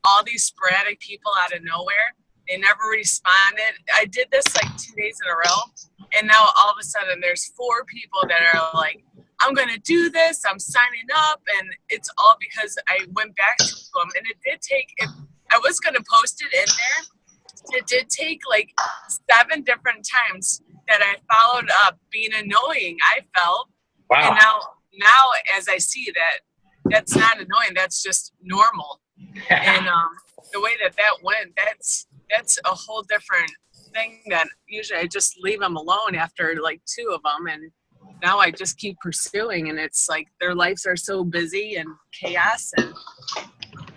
all these sporadic people out of nowhere. They never responded. I did this like 2 days in a row, and now all of a sudden there's 4 people that are like, I'm going to do this, I'm signing up, and it's all because I went back to them. And it did take, I was going to post it in there, it did take like 7 different times that I followed up being annoying, I felt. Wow. And now as I see that, that's not annoying, that's just normal. And the way that went, that's a whole different thing that usually I just leave them alone after like 2 of them, and now I just keep pursuing, and it's like their lives are so busy and chaos, and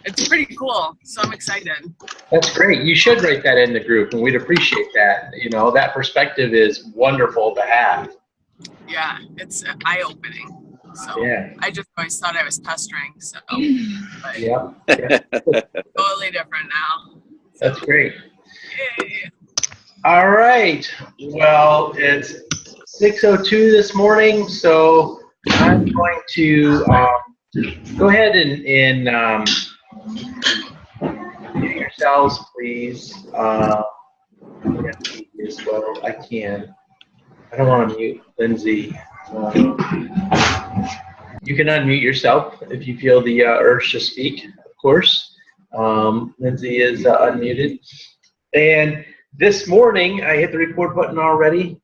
it's pretty cool. So I'm excited. That's great. You should write that in the group, and we'd appreciate that. You know, that perspective is wonderful to have. Yeah, it's eye-opening. So yeah. I just always thought I was pestering. So but yeah. totally different now. That's great. Yeah. All right. Well, it's 6:02 this morning, so I'm going to go ahead and mute yourselves, please. As well. I can. I don't want to mute Lindsay. You can unmute yourself if you feel the urge to speak, of course. Lindsay is unmuted. And this morning, I hit the record button already.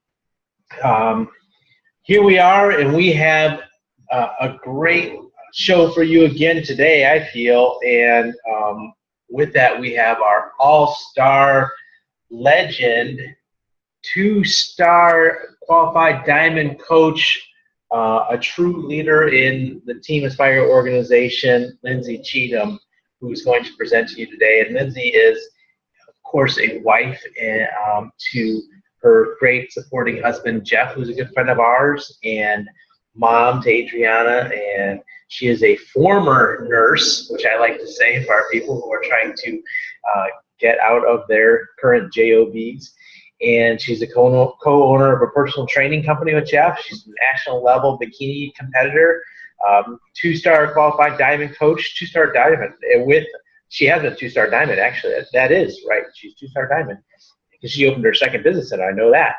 Here we are, and we have a great show for you again today, I feel. And with that, we have our all-star legend, 2-star qualified diamond coach, a true leader in the Team Aspire organization, Lindsay Cheatham, who's going to present to you today. And Lindsay is, of course, a wife to her great supporting husband, Jeff, who's a good friend of ours, and mom to Adriana. And she is a former nurse, which I like to say for our people who are trying to get out of their current JOBs. And she's a co-owner of a personal training company with Jeff. She's a national level bikini competitor, 2-star qualified diamond coach, 2-star diamond. She has a 2-star diamond, actually. That is right. She's 2-star diamond because she opened her second business center. I know that.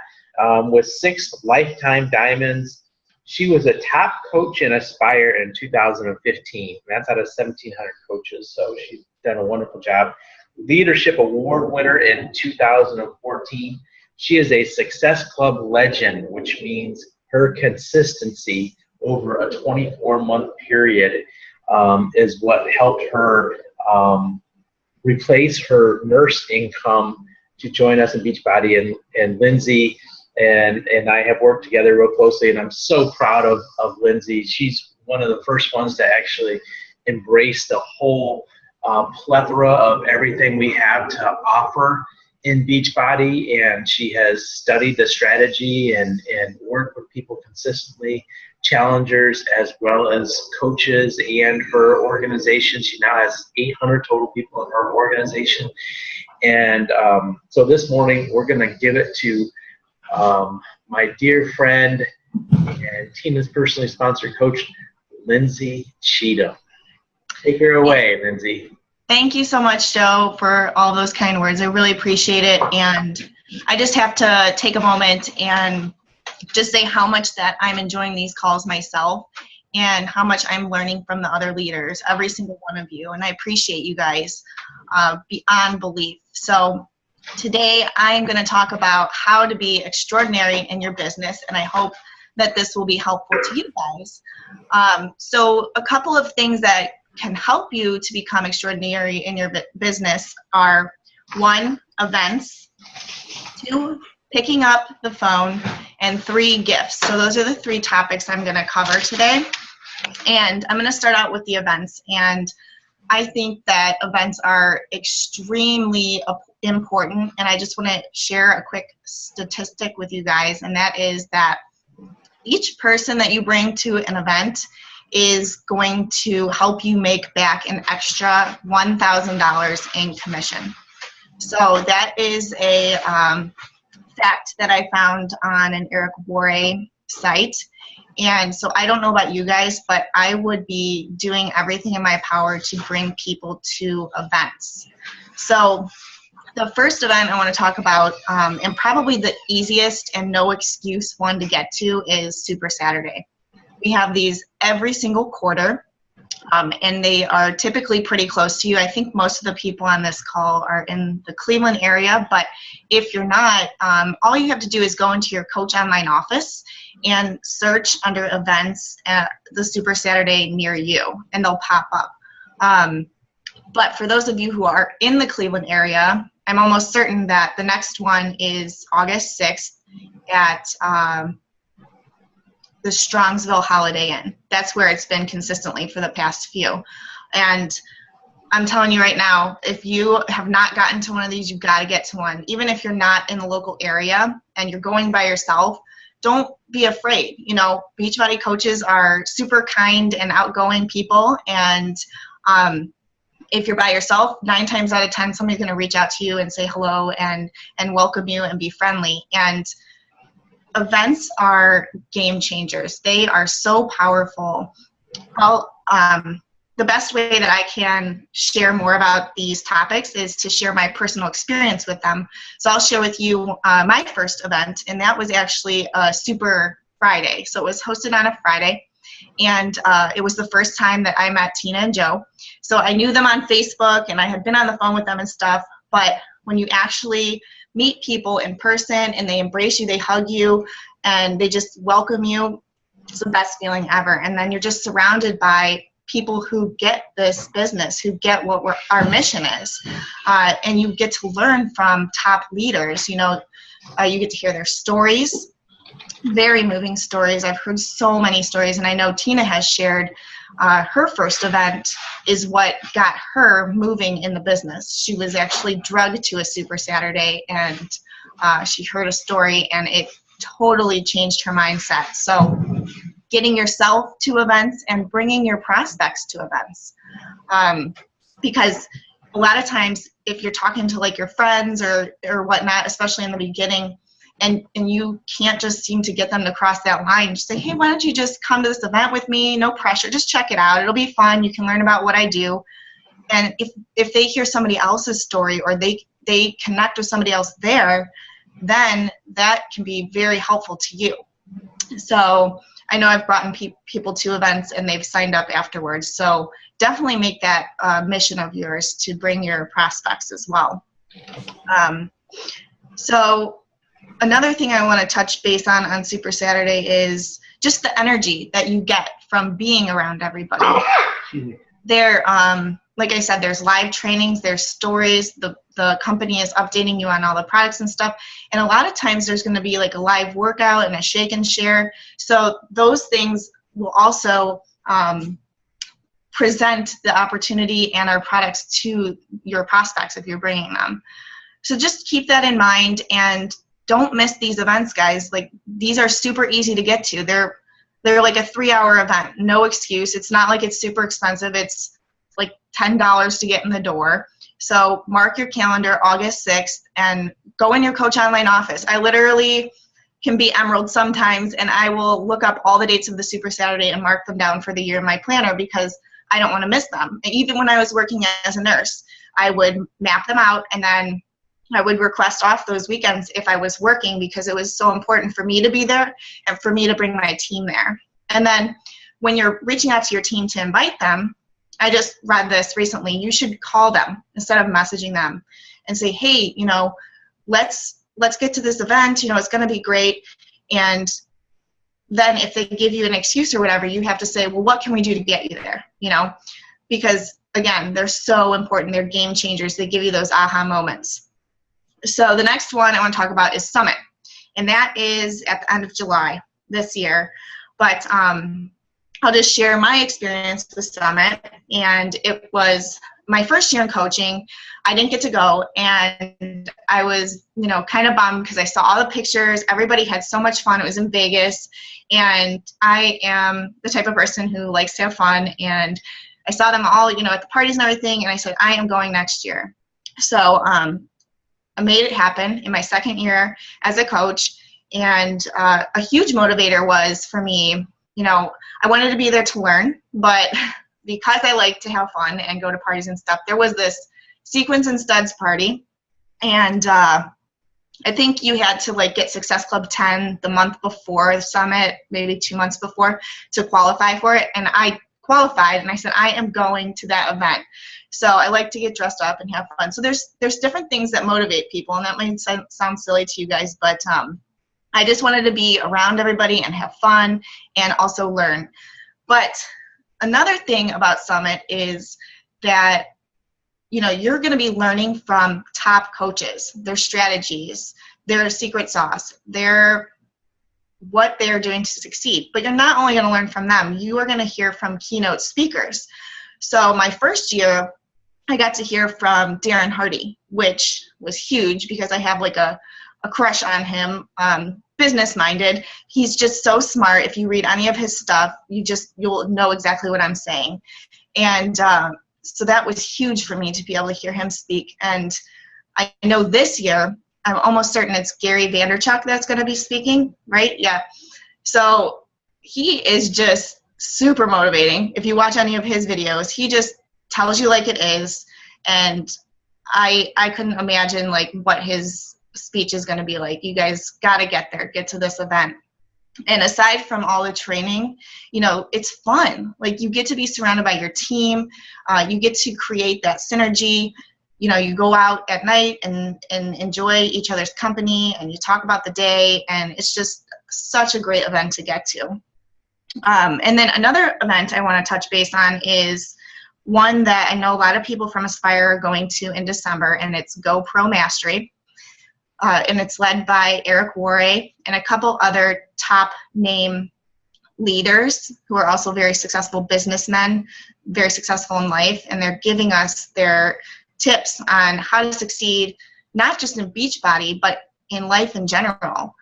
With 6 lifetime diamonds. She was a top coach in Aspire in 2015. That's out of 1,700 coaches. So she's done a wonderful job. Leadership Award winner in 2014. She is a Success Club legend, which means her consistency over a 24-month period is what helped her replace her nurse income to join us in Beachbody. And Lindsay and I have worked together real closely, and I'm so proud of Lindsay. She's one of the first ones to actually embrace the whole plethora of everything we have to offer in Beachbody, and she has studied the strategy and worked with people consistently, challengers as well as coaches, and her organization. She now has 800 total people in her organization. And so this morning we're going to give it to my dear friend and Tina's personally sponsored coach, Lindsay Cheatham. Take her away, Lindsay. Thank you so much, Joe, for all those kind words. I really appreciate it. And I just have to take a moment and just say how much that I'm enjoying these calls myself and how much I'm learning from the other leaders, every single one of you. And I appreciate you guys beyond belief. So today I'm going to talk about how to be extraordinary in your business, and I hope that this will be helpful to you guys. So a couple of things that can help you to become extraordinary in your business are 1, events, 2, picking up the phone, and 3, gifts. So those are the 3 topics I'm going to cover today. And I'm going to start out with the events. And I think that events are extremely important. And I just want to share a quick statistic with you guys. And that is that each person that you bring to an event is going to help you make back an extra $1,000 in commission. So that is a fact that I found on an Eric Worre site. And so I don't know about you guys, but I would be doing everything in my power to bring people to events. So the first event I want to talk about, and probably the easiest and no excuse one to get to, is Super Saturday. We have these every single quarter, and they are typically pretty close to you. I think most of the people on this call are in the Cleveland area, but if you're not, all you have to do is go into your Coach Online office and search under events at the Super Saturday near you, and they'll pop up. But for those of you who are in the Cleveland area, I'm almost certain that the next one is August 6th at the Strongsville Holiday Inn. That's where it's been consistently for the past few. And I'm telling you right now, if you have not gotten to one of these, you've got to get to one. Even if you're not in the local area and you're going by yourself, don't be afraid. You know, Beachbody coaches are super kind and outgoing people, and if you're by yourself, 9 times out of 10, somebody's going to reach out to you and say hello and welcome you and be friendly. And events are game changers. They are so powerful. Well, the best way that I can share more about these topics is to share my personal experience with them. So I'll share with you my first event, and that was actually a Super Friday. So it was hosted on a Friday. And it was the first time that I met Tina and Joe. So I knew them on Facebook, and I had been on the phone with them and stuff. But when you actually meet people in person and they embrace you, they hug you, and they just welcome you, it's the best feeling ever. And then you're just surrounded by people who get this business, who get what our mission is. And you get to learn from top leaders. You know, you get to hear their stories. Very moving stories. I've heard so many stories, and I know Tina has shared her first event is what got her moving in the business. She was actually drugged to a Super Saturday, and she heard a story, and it totally changed her mindset. So getting yourself to events and bringing your prospects to events, because a lot of times if you're talking to like your friends or whatnot, especially in the beginning, and you can't just seem to get them to cross that line, just say, hey, why don't you just come to this event with me? No pressure. Just check it out. It'll be fun. You can learn about what I do. And if they hear somebody else's story, or they connect with somebody else there, then that can be very helpful to you. So I know I've brought in people to events, and they've signed up afterwards. So definitely make that mission of yours to bring your prospects as well. So another thing I want to touch base on Super Saturday is just the energy that you get from being around everybody. There, like I said, there's live trainings, there's stories, the company is updating you on all the products and stuff, and a lot of times there's going to be like a live workout and a shake and share. So those things will also present the opportunity and our products to your prospects if you're bringing them. So just keep that in mind, and don't miss these events, guys. Like, these are super easy to get to. They're like a 3-hour event. No excuse. It's not like it's super expensive. It's like $10 to get in the door. So mark your calendar, August 6th, and go in your Coach Online office. I literally can be emerald sometimes, and I will look up all the dates of the Super Saturday and mark them down for the year in my planner because I don't want to miss them. And even when I was working as a nurse, I would map them out, and then I would request off those weekends if I was working, because it was so important for me to be there and for me to bring my team there. And then when you're reaching out to your team to invite them, I just read this recently, you should call them instead of messaging them and say, hey, you know, let's get to this event, you know, it's going to be great. And then if they give you an excuse or whatever, you have to say, well, what can we do to get you there? You know, because again, they're so important. They're game changers. They give you those aha moments. So the next one I want to talk about is Summit, and that is at the end of July this year. But I'll just share my experience with Summit, and it was my first year in coaching. I didn't get to go, and I was, you know, kind of bummed because I saw all the pictures. Everybody had so much fun. It was in Vegas, and I am the type of person who likes to have fun, and I saw them all, you know, at the parties and everything, and I said, I am going next year. So I made it happen in my second year as a coach, and a huge motivator was for me you know, I wanted to be there to learn, but because I like to have fun and go to parties and stuff, there was this Sequins and Studs party, and I think you had to like get Success Club 10 the month before the summit, maybe 2 months before, to qualify for it. And I qualified, and I said, I am going to that event. So I like to get dressed up and have fun. So there's different things that motivate people, and that might sound silly to you guys, but I just wanted to be around everybody and have fun and also learn. But another thing about Summit is that, you know, you're going to be learning from top coaches, their strategies, their secret sauce, what they're doing to succeed. But you're not only going to learn from them, you are going to hear from keynote speakers. So my first year, I got to hear from Darren Hardy, which was huge because I have like a crush on him, business-minded. He's just so smart. If you read any of his stuff, you'll know exactly what I'm saying. And so that was huge for me to be able to hear him speak. And I know this year, I'm almost certain it's Gary Vaynerchuk that's going to be speaking, right? Yeah. So he is just super motivating. If you watch any of his videos, he just tells you like it is. And I couldn't imagine like what his speech is going to be like. You guys got to get there, get to this event. And aside from all the training, you know, it's fun. Like, you get to be surrounded by your team. You get to create that synergy. You know, you go out at night and enjoy each other's company, and you talk about the day, and it's just such a great event to get to. And then another event I want to touch base on is one that I know a lot of people from Aspire are going to in December, and it's Go Pro Mastery. And it's led by Eric Worre and a couple other top name leaders who are also very successful businessmen, very successful in life, and they're giving us their tips on how to succeed, not just in Beachbody, but in life in general,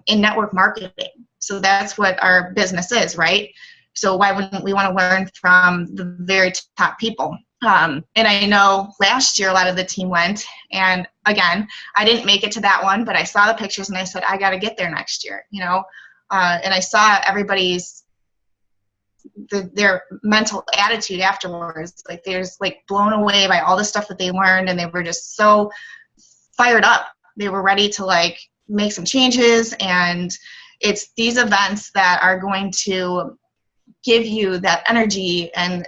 in network marketing. So that's what our business is, right? So why wouldn't we want to learn from the very top people? And I know last year a lot of the team went, and again, I didn't make it to that one, but I saw the pictures and I said, I got to get there next year, you know? And I saw everybody's, their mental attitude afterwards. Like, they're just like blown away by all the stuff that they learned, and they were just so fired up. They were ready to like make some changes, and it's these events that are going to give you that energy and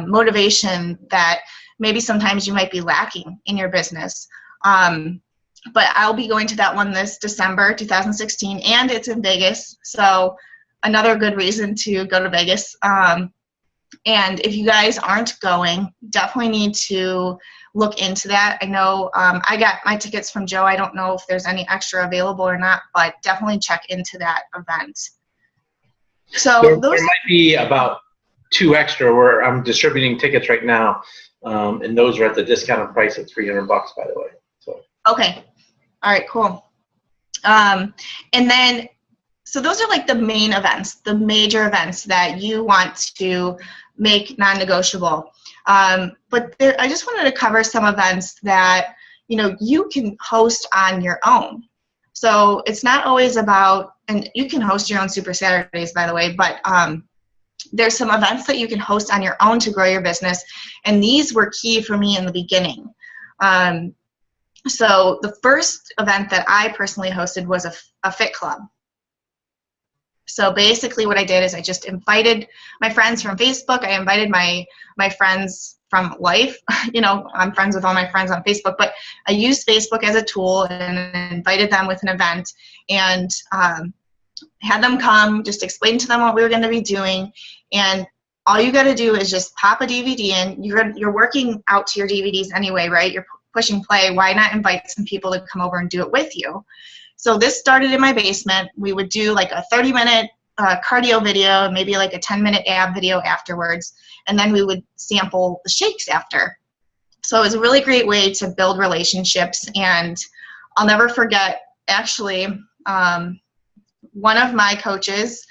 motivation that maybe sometimes you might be lacking in your business. But I'll be going to that one this December 2016, and it's in Vegas, so another good reason to go to Vegas. And if you guys aren't going, definitely need to look into that. I know I got my tickets from Joe. I don't know if there's any extra available or not, but definitely check into that event. So there might be about 2 extra where I'm distributing tickets right now, and those are at the discounted price of $300, by the way. So. Okay. All right, cool. And then, so those are like the main events, the major events that you want to make non-negotiable. But I just wanted to cover some events that, you know, you can host on your own. So it's not always about, and you can host your own Super Saturdays, by the way, but there's some events that you can host on your own to grow your business, and these were key for me in the beginning. So the first event that I personally hosted was a fit club. So basically what I did is I just invited my friends from Facebook. I invited my friends from life. You know, I'm friends with all my friends on Facebook, but I used Facebook as a tool and invited them with an event, and had them come, just explain to them what we were going to be doing. And all you got to do is just pop a DVD in. You're working out to your DVDs anyway, right? You're pushing play. Why not invite some people to come over and do it with you? So this started in my basement. We would do like a 30-minute cardio video, maybe like a 10-minute ab video afterwards, and then we would sample the shakes after. So it was a really great way to build relationships, and I'll never forget, actually, one of my coaches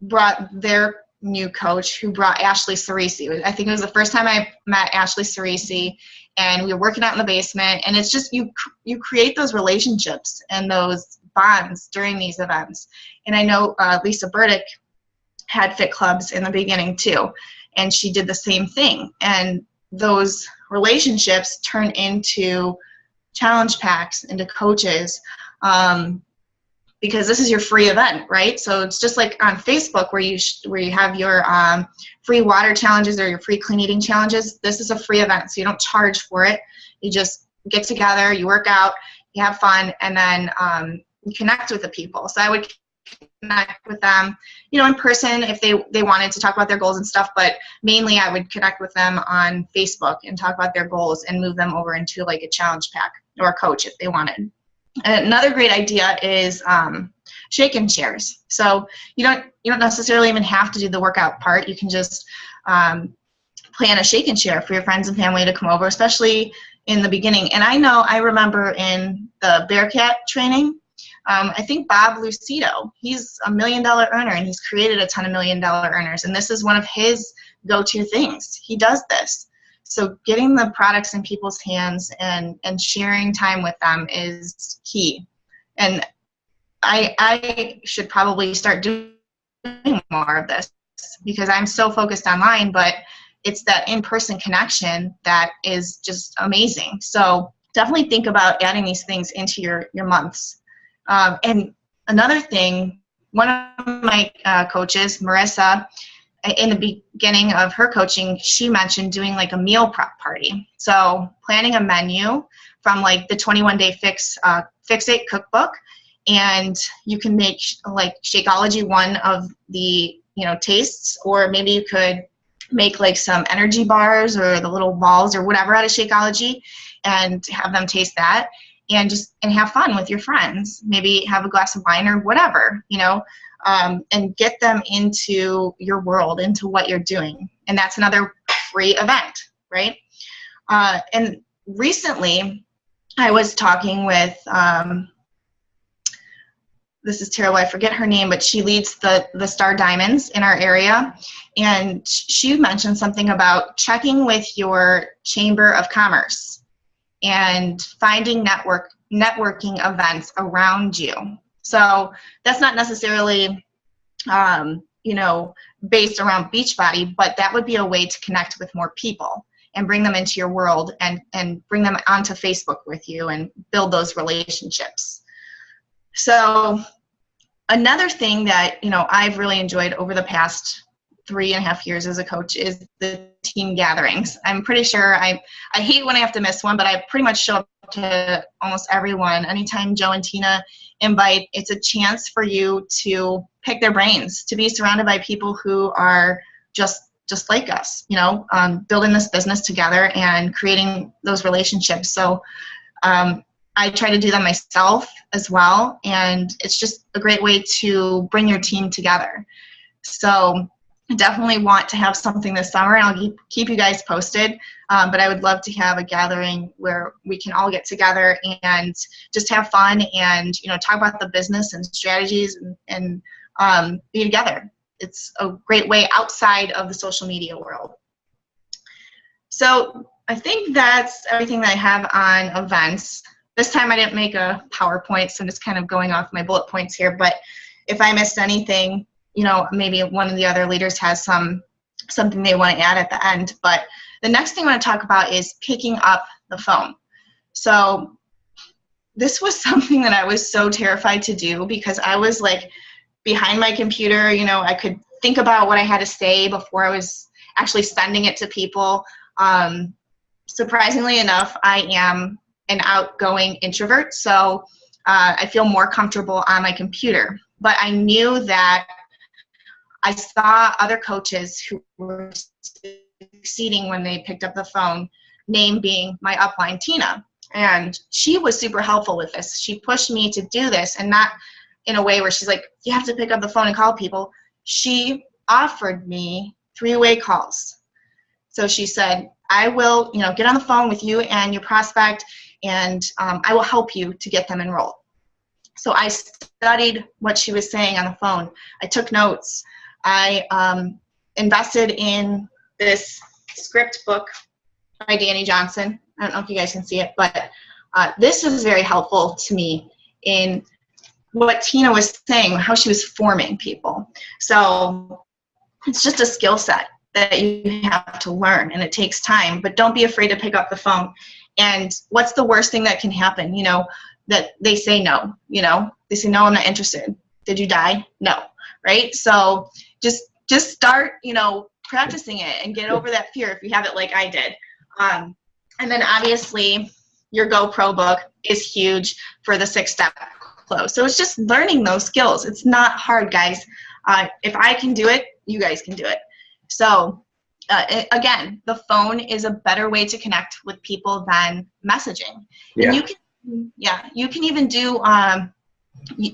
brought their new coach, who brought Ashley Cerisi. I think it was the first time I met Ashley Cerisi, and we were working out in the basement, and it's just you create those relationships and those bonds during these events. And I know Lisa Burdick had fit clubs in the beginning too, and she did the same thing. And those relationships turn into challenge packs, into coaches, because this is your free event, right? So it's just like on Facebook where you have your free water challenges or your free clean eating challenges. This is a free event, so you don't charge for it. You just get together, you work out, you have fun, and then you connect with the people. So I would connect with them, in person if they wanted to talk about their goals and stuff, but mainly I would connect with them on Facebook and talk about their goals and move them over into like a challenge pack or a coach if they wanted. Another great idea is shake and shares. So you don't necessarily even have to do the workout part. You can just plan a shake and share for your friends and family to come over, especially in the beginning. And I remember in the Bearcat training, I think Bob Lucido, he's $1 million earner, and he's created a ton of $1 million earners. And this is one of his go-to things. He does this. So getting the products in people's hands and sharing time with them is key. And I should probably start doing more of this because I'm so focused online, but it's that in-person connection that is just amazing. So definitely think about adding these things into your months. And another thing, one of my coaches, Marissa, in the beginning of her coaching, she mentioned doing like a meal prep party. So planning a menu from like the 21-day Fix It cookbook, and you can make like Shakeology one of the tastes, or maybe you could make like some energy bars or the little balls or whatever out of Shakeology and have them taste that, and have fun with your friends. Maybe have a glass of wine or whatever, and get them into your world, into what you're doing. And that's another free event, right? And recently I was talking with, this is terrible, I forget her name, but she leads the Star Diamonds in our area. And she mentioned something about checking with your Chamber of Commerce and finding networking events around you. So that's not necessarily, based around Beachbody, but that would be a way to connect with more people and bring them into your world and bring them onto Facebook with you and build those relationships. So another thing that, I've really enjoyed over the past 3.5 years as a coach is the team gatherings. I'm pretty sure I hate when I have to miss one, but I pretty much show up to almost everyone. Anytime Joe and Tina invite, it's a chance for you to pick their brains, to be surrounded by people who are just like us, building this business together and creating those relationships. So I try to do them myself as well, and it's just a great way to bring your team together. So I definitely want to have something this summer, and I'll keep you guys posted. But I would love to have a gathering where we can all get together and just have fun and talk about the business and strategies and be together. It's a great way outside of the social media world. So I think that's everything that I have on events. This time I didn't make a PowerPoint, so I'm just kind of going off my bullet points here. But if I missed anything, maybe one of the other leaders has something they want to add at the end. But the next thing I want to talk about is picking up the phone. So this was something that I was so terrified to do because I was like behind my computer. I could think about what I had to say before I was actually sending it to people. Surprisingly enough, I am an outgoing introvert, so I feel more comfortable on my computer. But I knew that I saw other coaches who were succeeding when they picked up the phone, name being my upline, Tina. And she was super helpful with this. She pushed me to do this, and not in a way where she's like, you have to pick up the phone and call people. She offered me 3-way calls. So she said, I will, get on the phone with you and your prospect, and I will help you to get them enrolled. So I studied what she was saying on the phone. I took notes. I invested in this script book by Danny Johnson. I don't know if you guys can see it, but this was very helpful to me in what Tina was saying, how she was forming people. So it's just a skill set that you have to learn, and it takes time. But don't be afraid to pick up the phone. And what's the worst thing that can happen? You know, that they say no. You know, they say no, I'm not interested. Did you die? No, right? So just start, you know, practicing it and get over that fear if you have it like I did. And then obviously your GoPro book is huge for the 6-step close. So it's just learning those skills. It's not hard, guys. If I can do it, you guys can do it. So again, the phone is a better way to connect with people than messaging. Yeah. And you can even do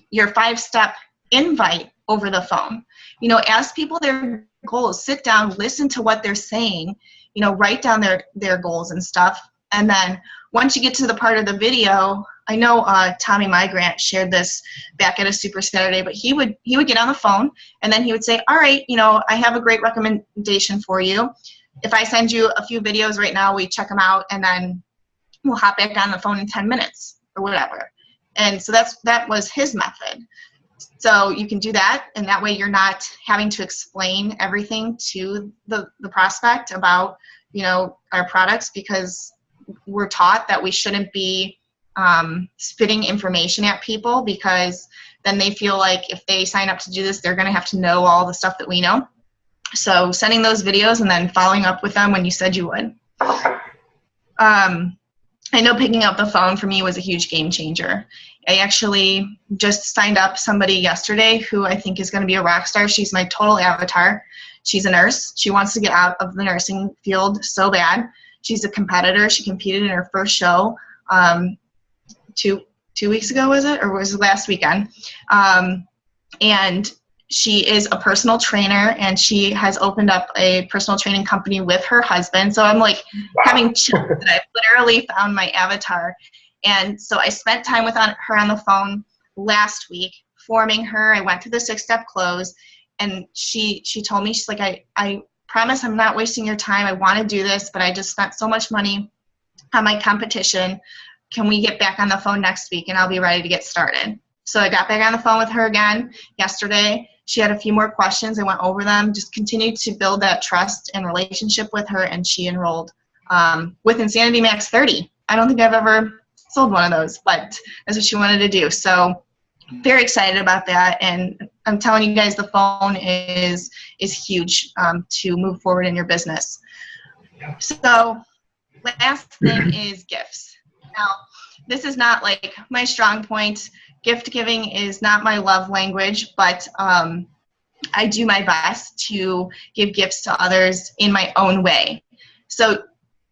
your 5-step invite over the phone. You know, ask people their goals, sit down, listen to what they're saying, you know, write down their goals and stuff. And then once you get to the part of the video, I know Tommy Migrant shared this back at a Super Saturday, but he would get on the phone and then he would say, all right, you know, I have a great recommendation for you. If I send you a few videos right now, we check them out and then we'll hop back on the phone in 10 minutes or whatever. And so that was his method. So you can do that, and that way you're not having to explain everything to the prospect about, you know, our products, because we're taught that we shouldn't be spitting information at people, because then they feel like if they sign up to do this, they're going to have to know all the stuff that we know. So sending those videos and then following up with them when you said you would. I know picking up the phone for me was a huge game changer. I actually just signed up somebody yesterday who I think is going to be a rock star. She's my total avatar. She's a nurse. She wants to get out of the nursing field so bad. She's a competitor. She competed in her first show 2 weeks ago, was it? Or was it last weekend? And she is a personal trainer, and she has opened up a personal training company with her husband. So I'm like having chills that I've literally found my avatar. And so I spent time with her on the phone last week, forming her. I went through the 6-step close, and she told me, she's like, I promise I'm not wasting your time. I want to do this, but I just spent so much money on my competition. Can we get back on the phone next week, and I'll be ready to get started? So I got back on the phone with her again yesterday. She had a few more questions. I went over them, just continued to build that trust and relationship with her, and she enrolled with Insanity Max 30. I don't think I've ever sold one of those, but that's what she wanted to do. So very excited about that, and I'm telling you guys, the phone is huge to move forward in your business. So last thing is gifts. Now, this is not like my strong point. Gift giving is not my love language, but I do my best to give gifts to others in my own way. So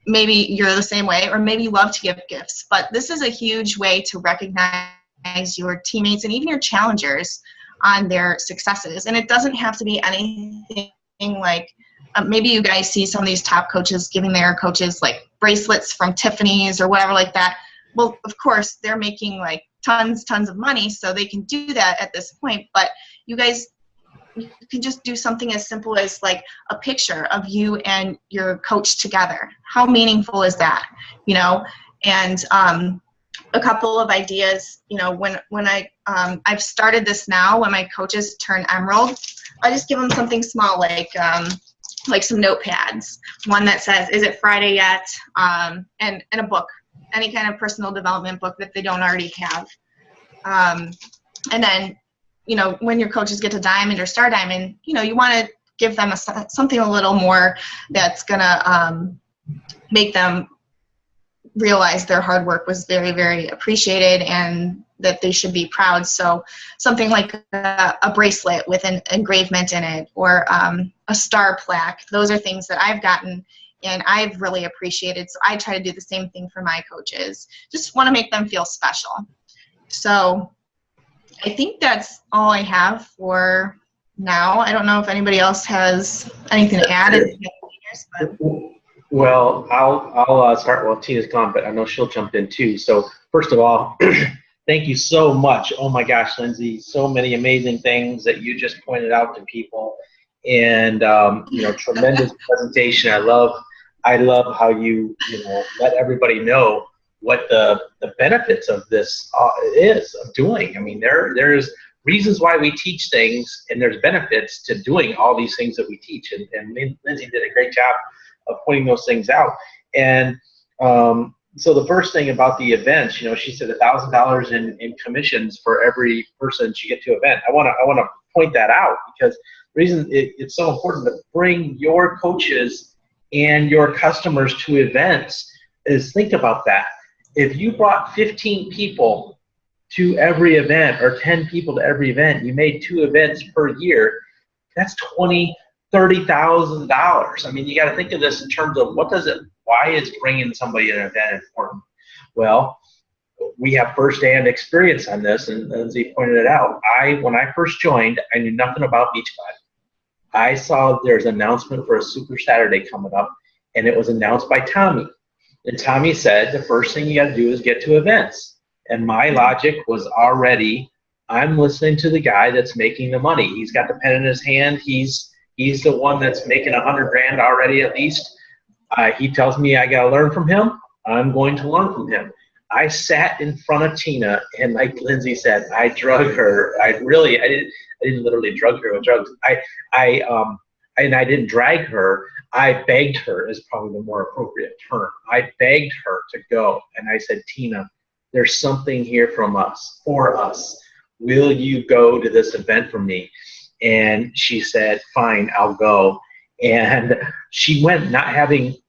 maybe you're the same way, or maybe you love to give gifts, but this is a huge way to recognize your teammates and even your challengers on their successes. And it doesn't have to be anything like, maybe you guys see some of these top coaches giving their coaches like bracelets from Tiffany's or whatever like that. Well, of course, they're making like tons of money, so they can do that at this point. But you guys, you can just do something as simple as like a picture of you and your coach together. How meaningful is that? You know, and a couple of ideas. You know, when I've started this now. When my coaches turn emerald, I just give them something small, like some notepads. One that says, "Is it Friday yet?" And a book. Any kind of personal development book that they don't already have. And then, you know, when your coaches get to Diamond or Star Diamond, you know, you want to give them something a little more that's going to make them realize their hard work was very, very appreciated and that they should be proud. So something like a bracelet with an engravement in it, or a star plaque. Those are things that I've gotten and I've really appreciated. So I try to do the same thing for my coaches. Just want to make them feel special. So I think that's all I have for now. I don't know if anybody else has anything to add. Well, I'll start while Tina's gone, but I know she'll jump in too. So first of all, thank you so much. Oh my gosh, Lindsay, so many amazing things that you just pointed out to people. And, you know, tremendous presentation. I love how you let everybody know what the benefits of this is of doing. I mean, there's reasons why we teach things, and there's benefits to doing all these things that we teach. And Lindsay did a great job of pointing those things out. And so the first thing about the events, you know, she said $1,000 in commissions for every person she get to event. I want to point that out, because the reason it's so important to bring your coaches and your customers to events is, think about that. If you brought 15 people to every event, or 10 people to every event, you made 2 events per year, that's $30,000. I mean, you got to think of this in terms of why is bringing somebody to an event important? Well, we have firsthand experience on this, and Lindsay pointed it out. When I first joined, I knew nothing about Beachbody. I saw there's an announcement for a Super Saturday coming up, and it was announced by Tommy. And Tommy said, the first thing you got to do is get to events. And my logic was already, I'm listening to the guy that's making the money. He's got the pen in his hand. He's the one that's making $100 grand already at least. He tells me I got to learn from him. I'm going to learn from him. I sat in front of Tina, and like Lindsay said, I drug her. I didn't literally drug her with drugs. And I didn't drag her. I begged her, is probably the more appropriate term. I begged her to go, and I said, Tina, there's something here for us. Will you go to this event for me? And she said, fine, I'll go. And she went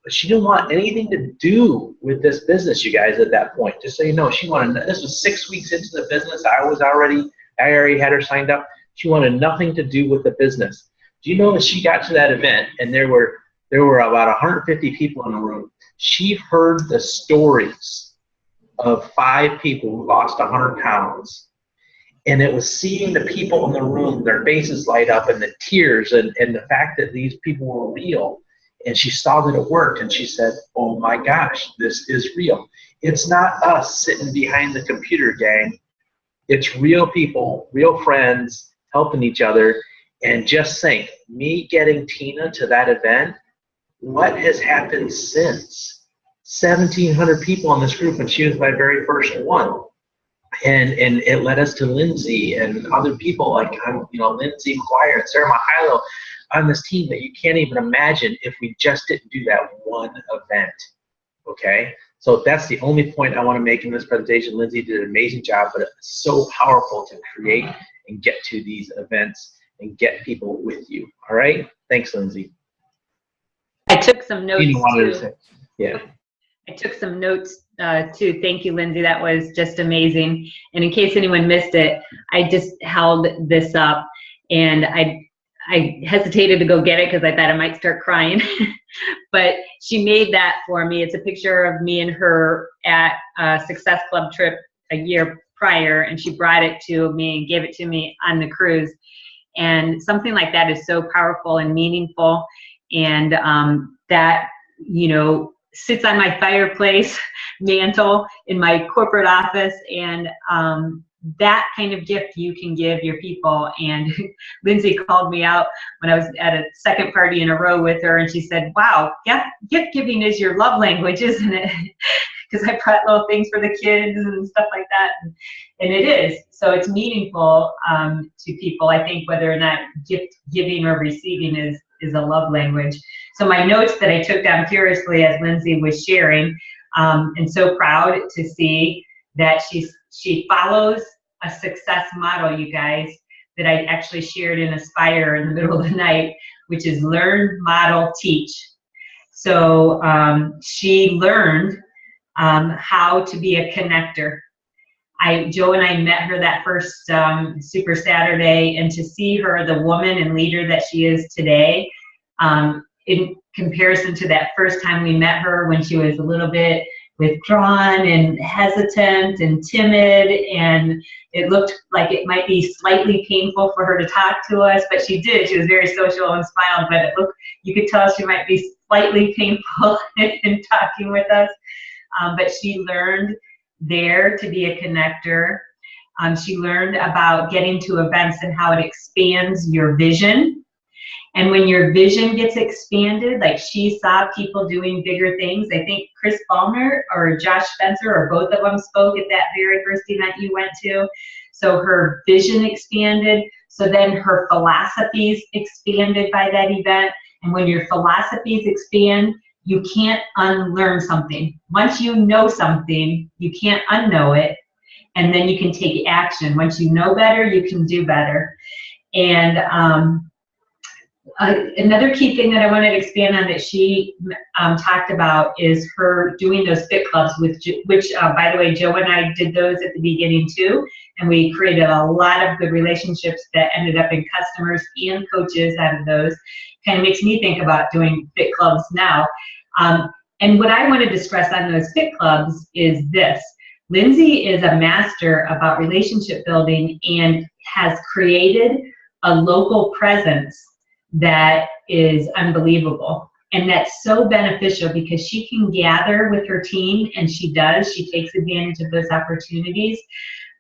she didn't want anything to do with this business, you guys, at that point. Just so you know, this was 6 weeks into the business. I already had her signed up. She wanted nothing to do with the business. Do you know that she got to that event, and there were about 150 people in the room. She heard the stories of 5 people who lost 100 pounds. And it was seeing the people in the room, their faces light up, and the tears, and the fact that these people were real. And she saw that it worked, and she said, oh my gosh, this is real. It's not us sitting behind the computer, gang. It's real people, real friends, helping each other. And just think, me getting Tina to that event, what has happened since? 1,700 people in this group, and she was my very first one. And it led us to Lindsay and other people like, Lindsay McGuire and Sarah Mahilo on this team that you can't even imagine if we just didn't do that one event, okay? So that's the only point I want to make in this presentation. Lindsay did an amazing job, but it's so powerful to create and get to these events and get people with you, all right? Thanks, Lindsay. I took some notes too. Yeah. I took some notes too. Thank you, Lindsay. That was just amazing. And in case anyone missed it, I just held this up, and I hesitated to go get it because I thought I might start crying. But she made that for me. It's a picture of me and her at a Success Club trip a year prior, and she brought it to me and gave it to me on the cruise. And something like that is so powerful and meaningful, and that, sits on my fireplace mantle in my corporate office, and that kind of gift you can give your people. And Lindsay called me out when I was at a second party in a row with her, and she said, wow, gift giving is your love language, isn't it? Because I brought little things for the kids and stuff like that, and it is. So it's meaningful to people, I think, whether or not gift giving or receiving is a love language. So my notes that I took down curiously as Lindsay was sharing, and so proud to see that she follows a success model, you guys, that I actually shared in Aspire in the middle of the night, which is learn, model, teach. So she learned how to be a connector. Joe and I met her that first Super Saturday, and to see her, the woman and leader that she is today, in comparison to that first time we met her when she was a little bit withdrawn and hesitant and timid, and it looked like it might be slightly painful for her to talk to us, but she did. She was very social and smiled, but you could tell she might be slightly painful in talking with us. But she learned there to be a connector. She learned about getting to events and how it expands your vision. And when your vision gets expanded, like she saw people doing bigger things. I think Chris Ballmer or Josh Spencer or both of them spoke at that very first event you went to. So her vision expanded. So then her philosophies expanded by that event. And when your philosophies expand, you can't unlearn something. Once you know something, you can't unknow it. And then you can take action. Once you know better, you can do better. And another key thing that I wanted to expand on that she talked about is her doing those fit clubs, which by the way, Joe and I did those at the beginning too, and we created a lot of good relationships that ended up in customers and coaches out of those. Kind of makes me think about doing fit clubs now. And what I wanted to stress on those fit clubs is this. Lindsay is a master about relationship building and has created a local presence that is unbelievable. And that's so beneficial because she can gather with her team, and she does. She takes advantage of those opportunities.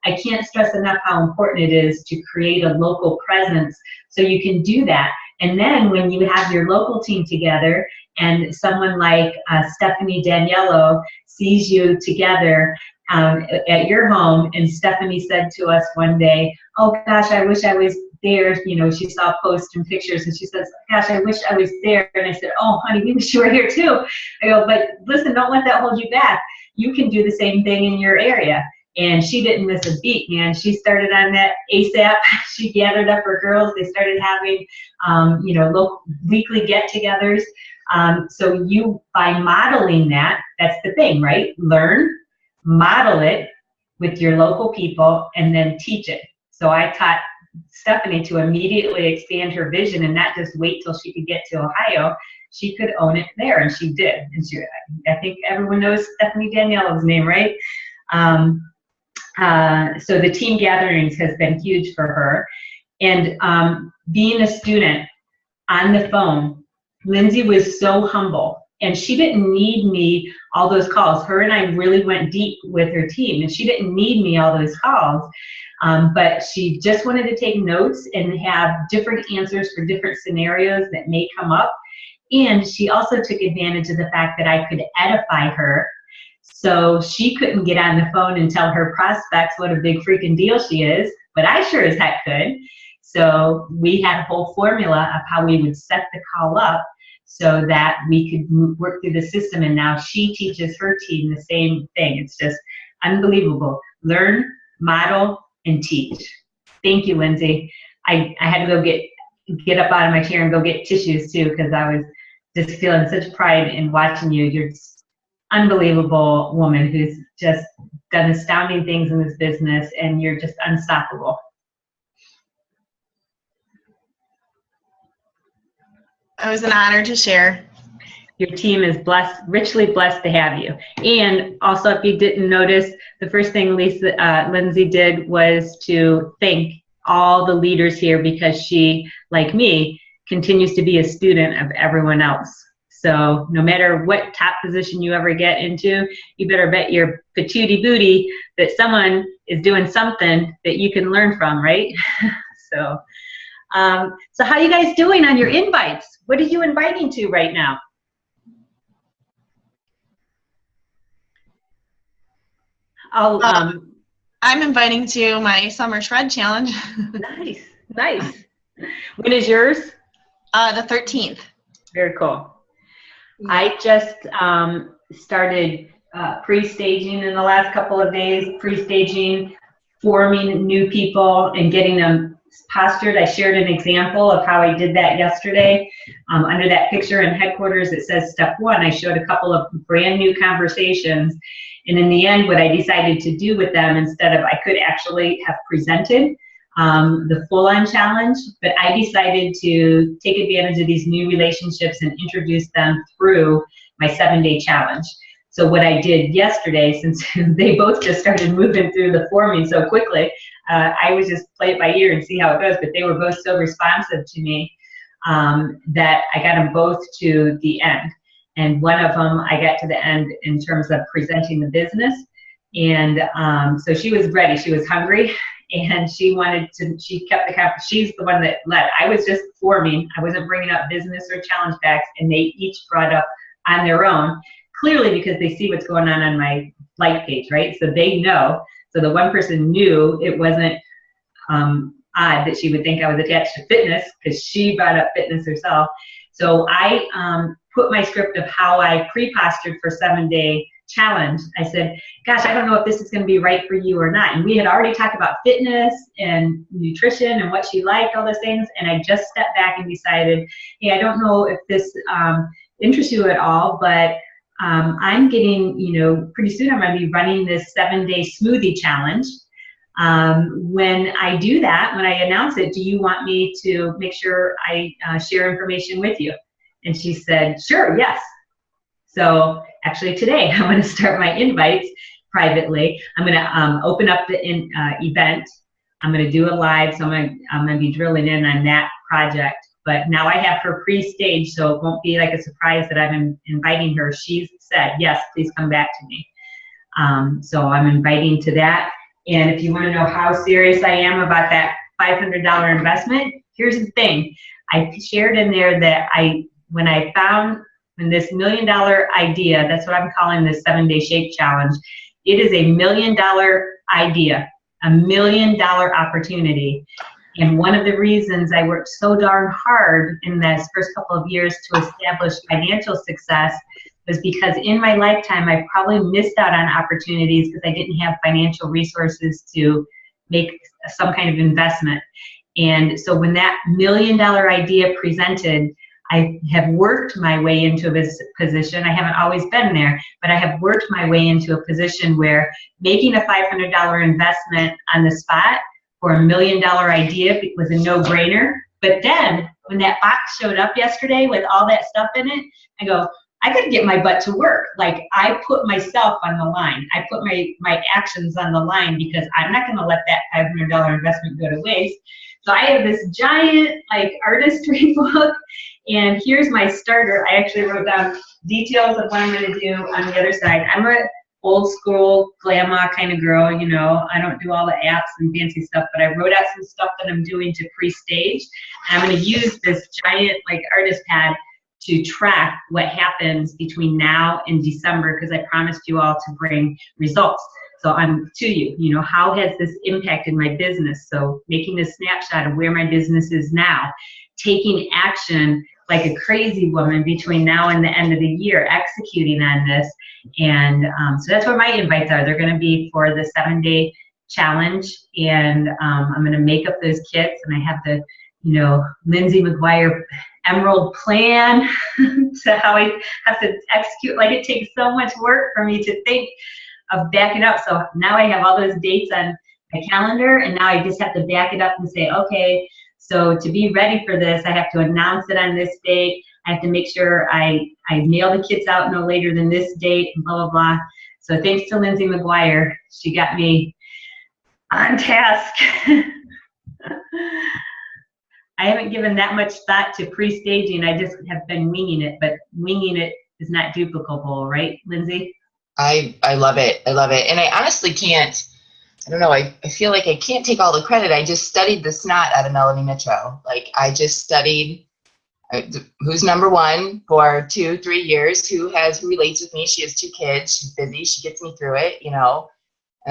I can't stress enough how important it is to create a local presence so you can do that. And then when you have your local team together and someone like Stephanie Daniello sees you together at your home, and Stephanie said to us one day, oh gosh, I wish I was there. You know, she saw posts and pictures, and she says, gosh, I wish I was there. And I said, oh honey, we wish you were here too. I go, but listen, don't let that hold you back. You can do the same thing in your area. And she didn't miss a beat, man. She started on that ASAP. She gathered up her girls. They started having, local weekly get-togethers. So you, by modeling that, that's the thing, right? Learn, model it with your local people, and then teach it. So I taught Stephanie to immediately expand her vision and not just wait till she could get to Ohio. She could own it there, and she did. And I think everyone knows Stephanie Daniello's name, right? So the team gatherings has been huge for her. And being a student on the phone, Lindsay was so humble, and she didn't need me all those calls. Her and I really went deep with her team, and she didn't need me all those calls. But she just wanted to take notes and have different answers for different scenarios that may come up. And she also took advantage of the fact that I could edify her. So she couldn't get on the phone and tell her prospects what a big freaking deal she is, but I sure as heck could. So we had a whole formula of how we would set the call up so that we could work through the system. And now she teaches her team the same thing. It's just unbelievable. Learn, model, and teach. Thank you, Lindsay. I had to go get up out of my chair and go get tissues too, because I was just feeling such pride in watching you. You're unbelievable woman who's just done astounding things in this business, and you're just unstoppable. It was an honor to share. Your team is blessed, richly blessed to have you. And also, if you didn't notice, the first thing Lindsay did was to thank all the leaders here, because she, like me, continues to be a student of everyone else. So no matter what top position you ever get into, you better bet your patootie booty that someone is doing something that you can learn from, right? So how you guys doing on your invites? What are you inviting to right now? I'm inviting to my summer shred challenge. Nice. When is yours? The 13th. Very cool. I just started pre-staging in the last couple of days, pre-staging, forming new people and getting them postured. I shared an example of how I did that yesterday. Under that picture in headquarters, it says step 1. I showed a couple of brand new conversations. And in the end, what I decided to do with them, instead of, I could actually have presented the full-on challenge, but I decided to take advantage of these new relationships and introduce them through my 7-day challenge. So what I did yesterday, since they both just started moving through the forming so quickly, I would just play it by ear and see how it goes, but they were both so responsive to me that I got them both to the end. And one of them, I got to the end in terms of presenting the business. And so she was ready, she was hungry, and she kept the conference. She's the one that led. I was just forming. I wasn't bringing up business or challenge packs, and they each brought up on their own, clearly because they see what's going on my like page, right? So they know. So the one person knew it wasn't odd that she would think I was attached to fitness because she brought up fitness herself. So I put my script of how I pre-postured for 7-day challenge. I said, gosh, I don't know if this is going to be right for you or not. And we had already talked about fitness and nutrition and what she liked, all those things. And I just stepped back and decided, hey, I don't know if this interests you at all, but I'm getting, pretty soon I'm going to be running this 7-day smoothie challenge. When I do that, when I announce it, do you want me to make sure I share information with you? And she said, sure, yes. So actually today, I'm going to start my invites privately. I'm going to open up the event. I'm going to do a live, so I'm going to be drilling in on that project. But now I have her pre-staged, so it won't be like a surprise that I'm inviting her. She's said, yes, please come back to me. So I'm inviting to that. And if you want to know how serious I am about that $500 investment, here's the thing. I shared in there that when this $1 million idea, that's what I'm calling this 7-day shape challenge, it is $1 million idea, $1 million opportunity. And one of the reasons I worked so darn hard in this first couple of years to establish financial success was because in my lifetime, I probably missed out on opportunities because I didn't have financial resources to make some kind of investment. And so when that $1 million idea presented, I have worked my way into this position. I haven't always been there, but I have worked my way into a position where making a $500 investment on the spot for $1 million idea was a no-brainer. But then when that box showed up yesterday with all that stuff in it, I go, I got to get my butt to work. Like, I put myself on the line. I put my actions on the line because I'm not going to let that $500 investment go to waste. So I have this giant artistry book, and here's my starter. I actually wrote down details of what I'm going to do on the other side. I'm a old school glamour kind of girl, I don't do all the apps and fancy stuff, but I wrote out some stuff that I'm doing to pre-stage. And I'm going to use this giant artist pad to track what happens between now and December, because I promised you all to bring results. So I'm to you, how has this impacted my business? So making a snapshot of where my business is now, taking action like a crazy woman between now and the end of the year, executing on this. And so that's what my invites are. They're going to be for the 7-day challenge. And I'm going to make up those kits. And I have the, Lindsay McGuire Emerald plan to how I have to execute. It takes so much work for me to think of backing up. So now I have all those dates on my calendar. And now I just have to back it up and say, okay, so to be ready for this, I have to announce it on this date. I have to make sure I mail the kits out no later than this date, and blah, blah, blah. So thanks to Lindsay McGuire. She got me on task. I haven't given that much thought to pre-staging. I just have been winging it, but winging it is not duplicable, right, Lindsay? I love it. I love it. And I honestly can't, I don't know, I feel like I can't take all the credit. I just studied the snot out of Melanie Mitro. I just studied who's number one for 2-3 years, who relates with me. She has 2 kids. She's busy. She gets me through it, and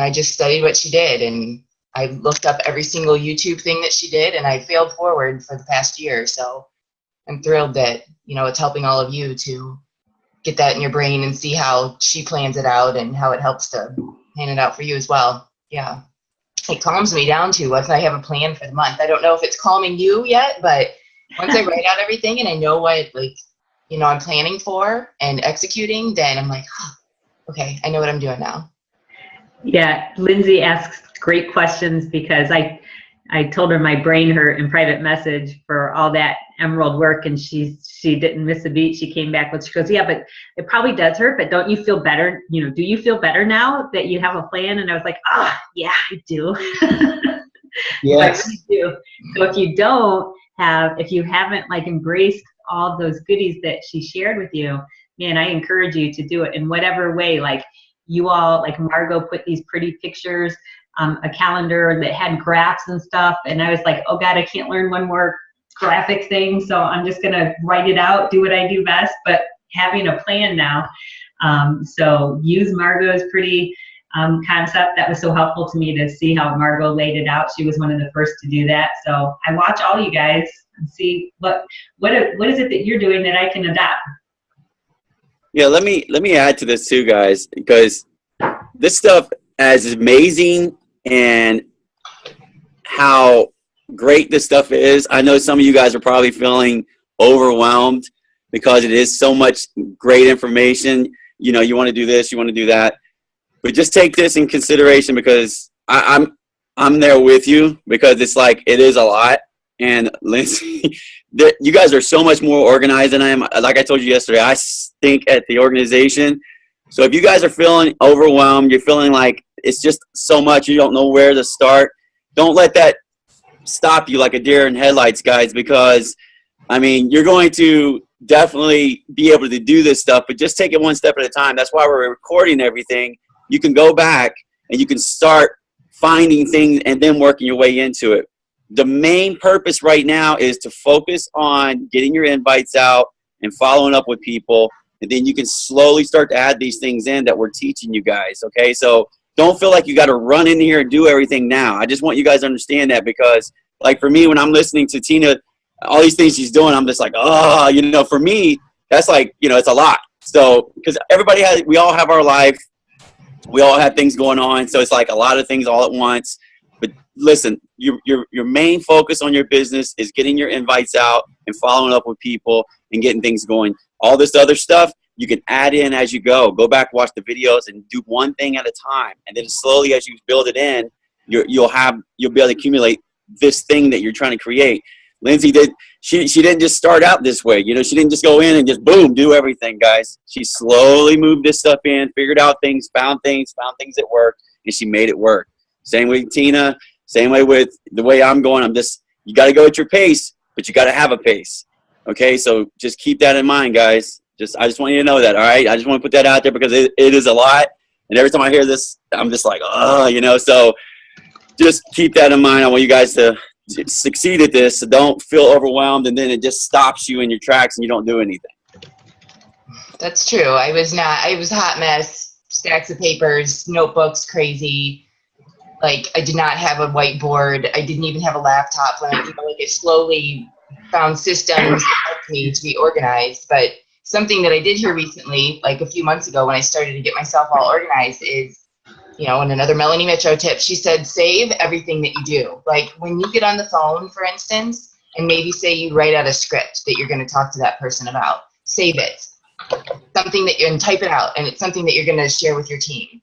I just studied what she did. And I looked up every single YouTube thing that she did, and I failed forward for the past year. So I'm thrilled that, it's helping all of you to get that in your brain and see how she plans it out and how it helps to plan it out for you as well. Yeah. It calms me down too once I have a plan for the month. I don't know if it's calming you yet, but once I write out everything and I know what, I'm planning for and executing, then I'm like, oh, okay, I know what I'm doing now. Yeah, Lindsay asks great questions because I told her my brain hurt in private message for all that Emerald work, and she didn't miss a beat. She came back with, she goes, yeah, but it probably does hurt, but don't you feel better? Do you feel better now that you have a plan? And I was like, yeah, I do. Yes. I really do. So if you haven't embraced all those goodies that she shared with you, man, I encourage you to do it in whatever way. You all, Margot put these pretty pictures, a calendar that had graphs and stuff, and I was like, oh God, I can't learn one more graphic thing, so I'm just gonna write it out, do what I do best, but having a plan now. So use Margot's pretty concept. That was so helpful to me to see how Margot laid it out. She was one of the first to do that. So I watch all you guys and see what is it that you're doing that I can adopt. Yeah, let me add to this too, guys, because this stuff is amazing, and how great this stuff is. I know some of you guys are probably feeling overwhelmed because it is so much great information. You know, you want to do this, you want to do that, but just take this in consideration, because I'm there with you, because it's like, it is a lot. And Lindsay, you guys are so much more organized than I am. Like I told you yesterday, I stink at the organization. So if you guys are feeling overwhelmed, you're feeling like it's just so much, you don't know where to start, don't let that stop you like a deer in headlights, guys, because, I mean, you're going to definitely be able to do this stuff, but just take it one step at a time. That's why we're recording everything. You can go back and you can start finding things and then working your way into it. The main purpose right now is to focus on getting your invites out and following up with people, and then you can slowly start to add these things in that we're teaching you guys, okay? So don't feel like you got to run in here and do everything now. I just want you guys to understand that, because, like, for me, when I'm listening to Tina, all these things she's doing, I'm just like, oh, you know, for me, that's like, you know, it's a lot. So, because we all have our life. We all have things going on. So it's like a lot of things all at once. But listen, your main focus on your business is getting your invites out and following up with people and getting things going. All this other stuff, you can add in as you go. Go back, watch the videos, and do one thing at a time. And then slowly, as you build it in, you'll be able to accumulate this thing that you're trying to create. Lindsay she didn't just start out this way. You know, she didn't just go in and just boom, do everything, guys. She slowly moved this stuff in, figured out things, found things that worked, and she made it work. Same with Tina, same way with the way I'm going. You got to go at your pace, but you got to have a pace. Okay, so just keep that in mind, guys. I just want you to know that, all right? I just want to put that out there, because it is a lot. And every time I hear this, I'm just like, oh, you know, so just keep that in mind. I want you guys to succeed at this, so don't feel overwhelmed, and then it just stops you in your tracks and you don't do anything. That's true. I was a hot mess, stacks of papers, notebooks, crazy. Like, I did not have a whiteboard. I didn't even have a laptop when I slowly found systems that helped me to be organized. But something that I did hear recently, like a few months ago when I started to get myself all organized, is, you know, and another Melanie Mitro tip, she said, save everything that you do. Like, when you get on the phone, for instance, and maybe say you write out a script that you're going to talk to that person about, save it. Something that and type it out, and it's something that you're going to share with your team.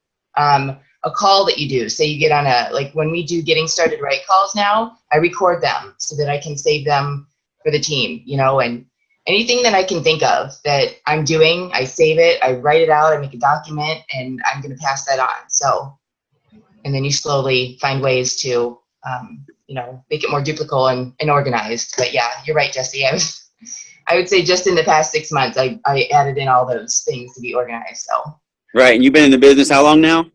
A call that you do, say you get on like when we do getting started right calls now, I record them so that I can save them for the team, you know, and anything that I can think of that I'm doing, I save it, I write it out, I make a document, and I'm going to pass that on. So, and then you slowly find ways to, you know, make it more duplicable and organized. But yeah, you're right, Jesse. I would say just in the past 6 months, I added in all those things to be organized. So. Right. And you've been in the business how long now?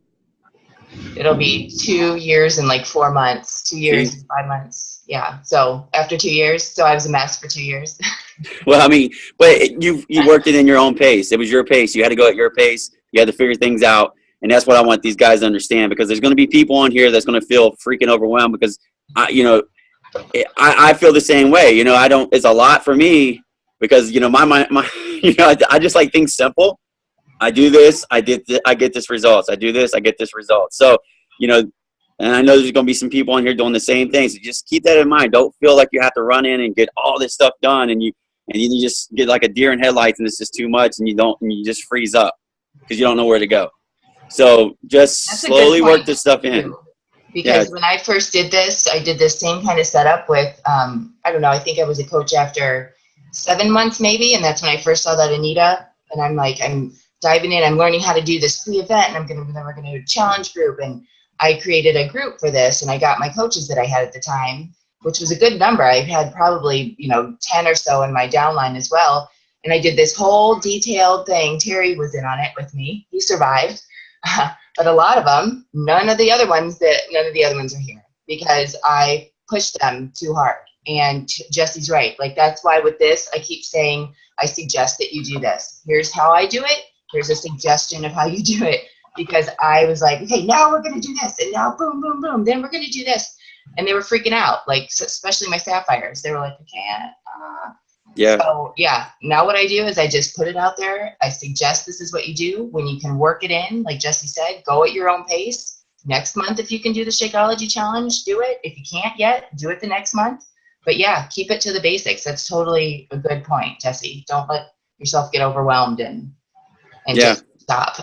It'll be 2 years and like 4 months, 2 years and 5 months. Yeah. So after 2 years, so I was a mess for 2 years. Well, I mean, but you worked it in your own pace. It was your pace. You had to go at your pace. You had to figure things out. And that's what I want these guys to understand, because there's going to be people on here that's going to feel freaking overwhelmed, because I feel the same way. You know, it's a lot for me, because, you know, my you know, I just like things simple. I do this, I get this results. I do this, I get this result. So, you know, and I know there's going to be some people on here doing the same thing. So just keep that in mind. Don't feel like you have to run in and get all this stuff done, and you just get like a deer in headlights, and it's just too much, and you just freeze up because you don't know where to go. So just slowly work this stuff in. Because when I first did this, I did this same kind of setup with, I don't know, I think I was a coach after 7 months maybe, and that's when I first saw that Anita, and I'm like, I'm diving in, I'm learning how to do this free event, and then we're going to do a challenge group, and I created a group for this, and I got my coaches that I had at the time, which was a good number. I had probably, 10 or so in my downline as well, and I did this whole detailed thing. Terry was in on it with me. He survived. But a lot of them, none of the other ones are here because I pushed them too hard. And Jesse's right. Like, that's why with this, I keep saying, I suggest that you do this. Here's how I do it. Here's a suggestion of how you do it. because I was like, okay, now we're going to do this. And now boom, boom, boom. Then we're going to do this. And they were freaking out, like, especially my sapphires. They were like, I can't. Yeah. So, yeah, now what I do is I just put it out there. I suggest this is what you do when you can work it in. Like Jesse said, go at your own pace. Next month, if you can do the Shakeology Challenge, do it. If you can't yet, do it the next month. But, yeah, keep it to the basics. That's totally a good point, Jesse. Don't let yourself get overwhelmed and just stop.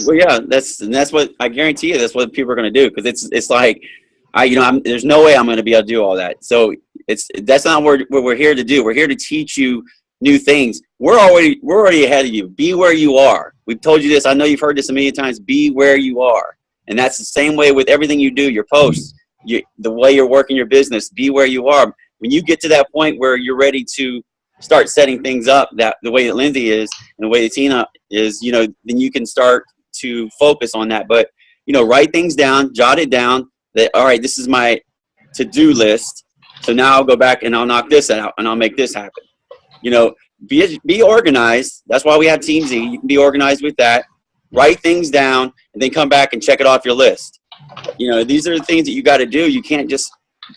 Well, yeah, that's what I guarantee you. That's what people are going to do, because it's like, there's no way I'm going to be able to do all that. So that's not what we're here to do. We're here to teach you new things. We're already ahead of you. Be where you are. We've told you this. I know you've heard this a million times. Be where you are, and that's the same way with everything you do. Your posts, the way you're working your business. Be where you are. When you get to that point where you're ready to start setting things up the way that Lindsay is and the way that Tina is, then you can start to focus on that. But write things down, jot it down. That, all right, this is my to-do list. So now I'll go back and I'll knock this out and I'll make this happen. Be organized. That's why we have Team Z. You can be organized with that. Write things down and then come back and check it off your list. These are the things that you got to do. You can't just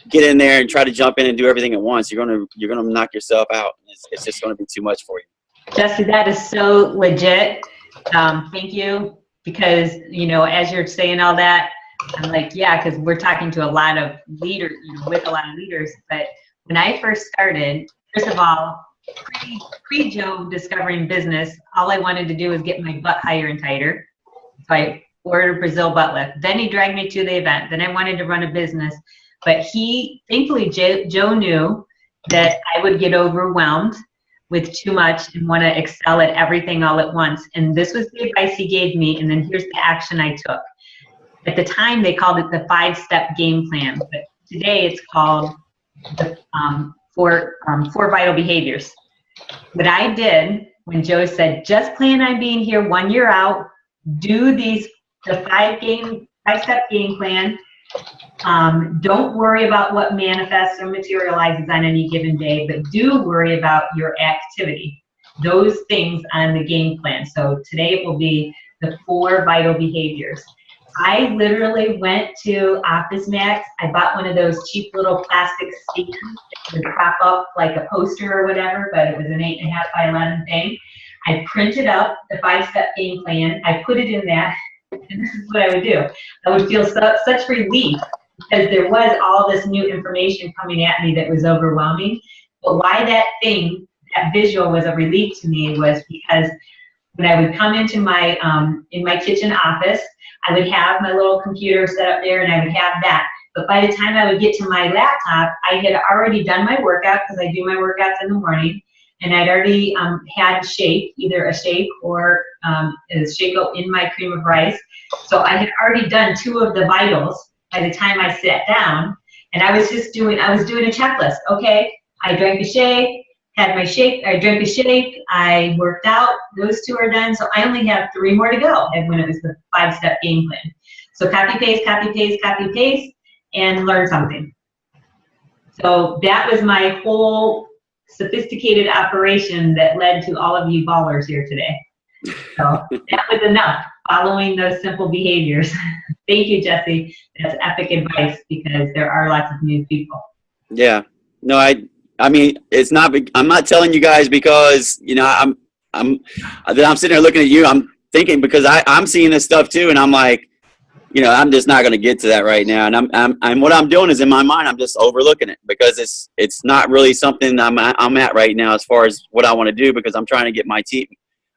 get in there and try to jump in and do everything at once. You're gonna knock yourself out. It's just going to be too much for you. Jesse, that is so legit. Thank you, because as you're saying all that, I'm like, yeah, because we're talking to a lot of leaders, with a lot of leaders. But when I first started, first of all, pre-Joe discovering business, all I wanted to do was get my butt higher and tighter. So I ordered Brazil butt lift. Then he dragged me to the event. Then I wanted to run a business. But thankfully, Joe knew that I would get overwhelmed with too much and want to excel at everything all at once. And this was the advice he gave me. And then here's the action I took. At the time, they called it the 5-step game plan, but today it's called the 4 vital behaviors. What I did when Joe said, just plan on being here 1 year out, do the 5-step game plan. Don't worry about what manifests or materializes on any given day, but do worry about your activity, those things on the game plan. So today it will be the 4 vital behaviors. I literally went to Office Max. I bought one of those cheap little plastic stands that would prop up like a poster or whatever, but it was an 8.5 by 11 thing. I printed up the 5-step game plan. I put it in that, and this is what I would do. I would feel such relief because there was all this new information coming at me that was overwhelming. But why that visual was a relief to me was because when I would come into my in my kitchen office, I would have my little computer set up there and I would have that. But by the time I would get to my laptop, I had already done my workout because I do my workouts in the morning. And I'd already had shake, either a shake or a Shake-O in my cream of rice. So I had already done 2 of the vitals by the time I sat down. And I was doing a checklist. Okay, I drank a shake, had my shake, I drank a shake, I worked out, those 2 are done, so I only have 3 more to go, and when it was the 5-step game plan. So copy, paste, copy, paste, copy, paste, and learn something. So that was my whole sophisticated operation that led to all of you ballers here today. So that was enough, following those simple behaviors. Thank you, Jesse. That's epic advice, because there are lots of new people. Yeah. No, I mean, it's not. I'm not telling you guys because I'm sitting there looking at you. I'm thinking because I'm seeing this stuff too, and I'm like, I'm just not going to get to that right now. And I'm what I'm doing is in my mind, I'm just overlooking it because it's not really something I'm at right now as far as what I want to do, because I'm trying to get my team.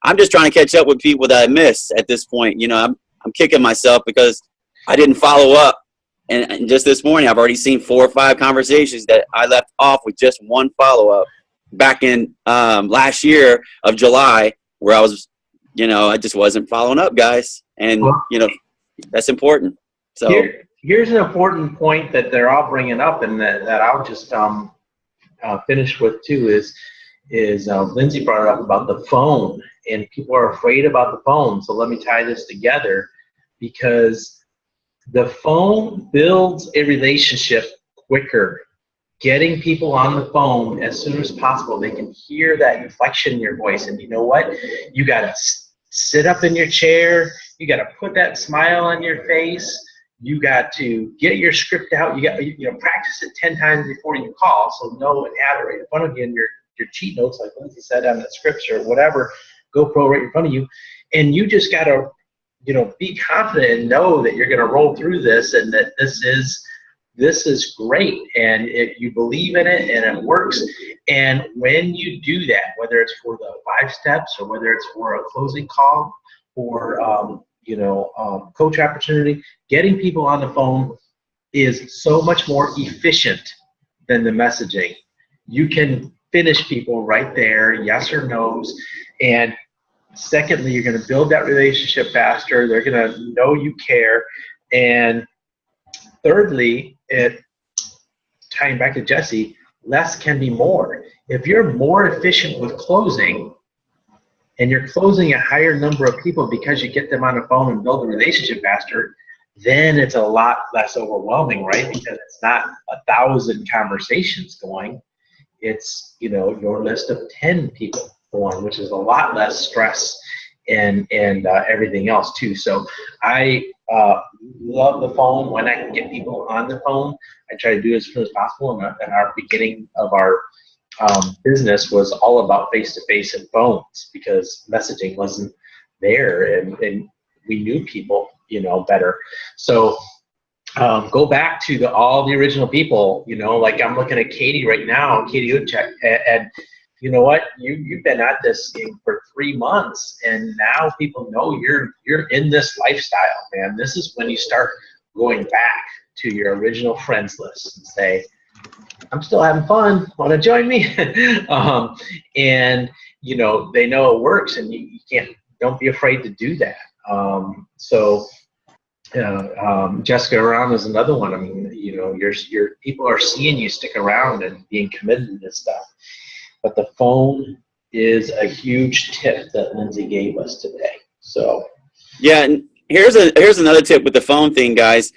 I'm just trying to catch up with people that I missed at this point. I'm kicking myself because I didn't follow up. And just this morning, I've already seen 4 or 5 conversations that I left off with just 1 follow-up back in last year of July, where I was, I just wasn't following up, guys. And, that's important. So here's an important point that they're all bringing up, and that I'll just finish with too is Lindsay brought it up about the phone, and people are afraid about the phone. So let me tie this together, because the phone builds a relationship quicker. Getting people on the phone as soon as possible, they can hear that inflection in your voice. And you know what? You got to sit up in your chair. You got to put that smile on your face. You got to get your script out. You got practice it 10 times before you call, so know and have it right in front of you in your cheat notes, like Lindsay said, on the scripts or whatever, GoPro right in front of you. And you just got to, be confident and know that you're going to roll through this and that this is great, and you believe in it and it works. And when you do that, whether it's for the 5 steps or whether it's for a closing call or coach opportunity, getting people on the phone is so much more efficient than the messaging. You can finish people right there, yes or no's. And secondly, you're going to build that relationship faster. They're going to know you care. And thirdly, tying back to Jesse, less can be more. If you're more efficient with closing and you're closing a higher number of people because you get them on the phone and build a relationship faster, then it's a lot less overwhelming, right? Because it's not 1,000 conversations going. It's, your list of 10 people going, which is a lot less stress and everything else too. So I love the phone. When I can get people on the phone, I try to do as soon as possible. And our beginning of our business was all about face-to-face and phones because messaging wasn't there, and we knew people, better. So go back to all the original people, like I'm looking at Katie right now, Katie Uchek, and you know what? You've been at this thing for 3 months, and now people know you're in this lifestyle, man. This is when you start going back to your original friends list and say, I'm still having fun. Want to join me? And they know it works, and you can't. Don't be afraid to do that. Jessica around is another one. I mean, your people are seeing you stick around and being committed to this stuff. But the phone is a huge tip that Lindsay gave us today. So yeah, and here's another tip with the phone thing, guys.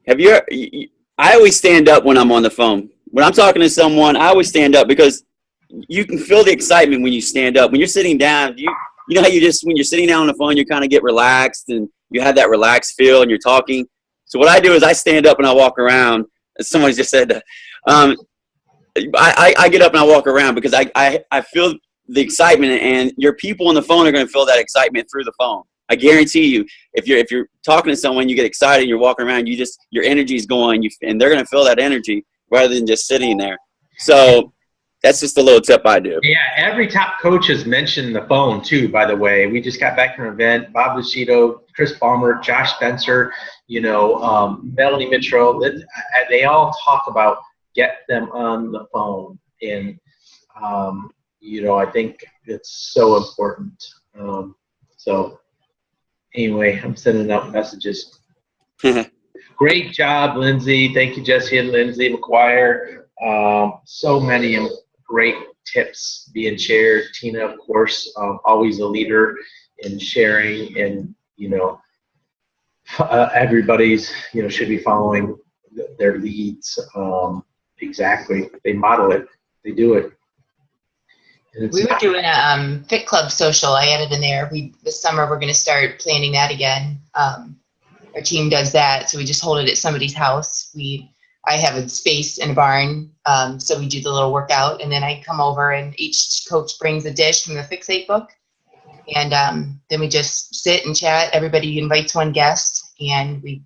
I always stand up when I'm on the phone. When I'm talking to someone, I always stand up because you can feel the excitement when you stand up. When you're sitting down, you know how when you're sitting down on the phone, you kind of get relaxed and you have that relaxed feel and you're talking. So what I do is I stand up and I walk around. As someone just said, I get up and I walk around because I feel the excitement, and your people on the phone are going to feel that excitement through the phone. I guarantee you, if you're talking to someone, you get excited and you're walking around, your energy is going, and they're going to feel that energy rather than just sitting there. So that's just a little tip I do. Yeah, every top coach has mentioned the phone too, by the way. We just got back from an event. Bob Lucido, Chris Ballmer, Josh Spencer, Melanie Mitchell. They all talk about get them on the phone. And, I think it's so important. So anyway, I'm sending out messages. Great job, Lindsay. Thank you, Jesse and Lindsay McGuire. So many great tips being shared. Tina, of course, always a leader in sharing, and everybody's should be following their leads. Exactly, they model it, they do it. We were doing a Fit Club social. I added in there. This summer we're going to start planning that again. Our team does that, so we just hold it at somebody's house. I have a space in a barn, so we do the little workout, and then I come over and each coach brings a dish from the Fixate book, and then we just sit and chat. Everybody invites one guest, and we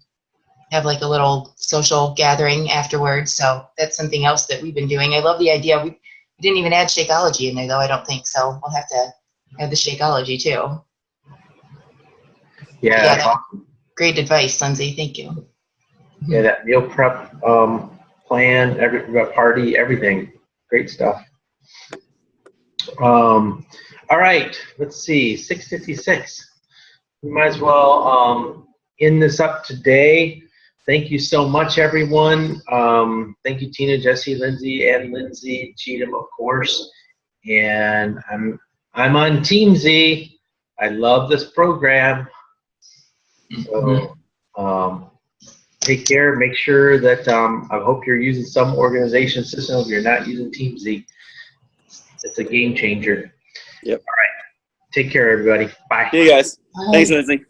have like a little social gathering afterwards. So that's something else that we've been doing. I love the idea. We didn't even add Shakeology in there, though, I don't think, so we'll have to add the Shakeology too. Yeah, that's awesome. Great advice, Lindsay. Thank you. Yeah, that meal prep plan, every party, everything. Great stuff. All right, let's see, 6:56. We might as well end this up today. Thank you so much, everyone. Thank you, Tina, Jesse, Lindsay, and Lindsay Cheatham, of course. And I'm on Team Z. I love this program. So take care. Make sure that I hope you're using some organization system. If you're not using Team Z, it's a game changer. Yep. All right. Take care, everybody. Bye. See you guys. Bye. Thanks, Lindsay.